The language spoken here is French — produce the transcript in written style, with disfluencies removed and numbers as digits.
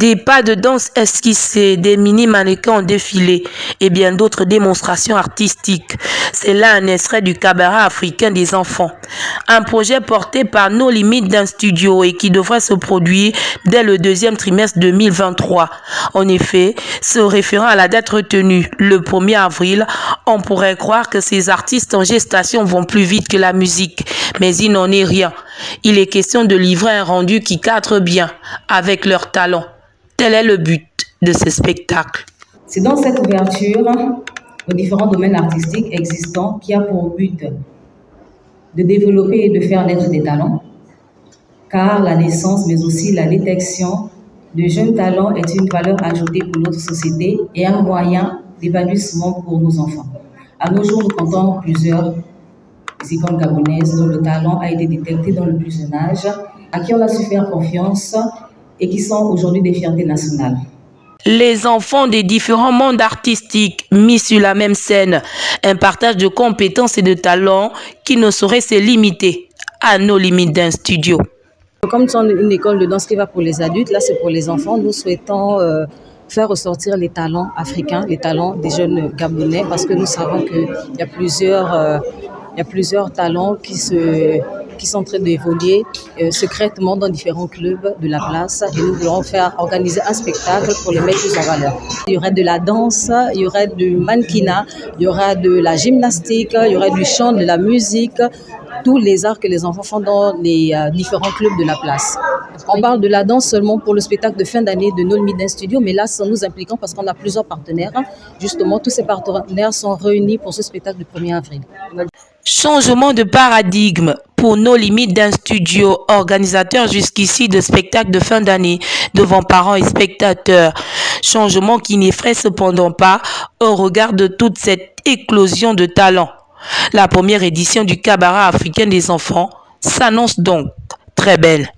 Des pas de danse esquissés, des mini-mannequins en défilé et bien d'autres démonstrations artistiques. C'est là un extrait du cabaret africain des enfants. Un projet porté par No Limites d'un studio et qui devrait se produire dès le deuxième trimestre 2023. En effet, se référant à la date retenue, le 1er avril, on pourrait croire que ces artistes en gestation vont plus vite que la musique. Mais il n'en est rien. Il est question de livrer un rendu qui cadre bien avec leur talent. Tel est le but de ce spectacle. C'est dans cette ouverture aux différents domaines artistiques existants qui a pour but de développer et de faire naître des talents, car la naissance, mais aussi la détection de jeunes talents est une valeur ajoutée pour notre société et un moyen d'épanouissement pour nos enfants. À nos jours, nous comptons plusieurs icônes gabonaises dont le talent a été détecté dans le plus jeune âge, à qui on a su faire confiance et qui sont aujourd'hui des fiertés nationales. Les enfants des différents mondes artistiques mis sur la même scène, un partage de compétences et de talents qui ne saurait se limiter à No Limites d'un studio. Comme nous sommes une école de danse qui va pour les adultes, là c'est pour les enfants, nous souhaitons faire ressortir les talents africains, les talents des jeunes Gabonais, parce que nous savons qu'il y a plusieurs talents qui sont en train d'évoluer secrètement dans différents clubs de la place, et nous voulons organiser un spectacle pour les mettre plus en valeur. Il y aurait de la danse, il y aurait du mannequinat, il y aura de la gymnastique, il y aurait du chant, de la musique, tous les arts que les enfants font dans les différents clubs de la place. On parle de la danse seulement pour le spectacle de fin d'année de No Limites d'un studio, mais là, ça nous impliquons parce qu'on a plusieurs partenaires. Justement, tous ces partenaires sont réunis pour ce spectacle du 1er avril. Changement de paradigme pour No Limites d'un studio, organisateur jusqu'ici de spectacles de fin d'année devant parents et spectateurs. Changement qui n'effraie cependant pas au regard de toute cette éclosion de talents. La première édition du cabaret africain des enfants s'annonce donc très belle.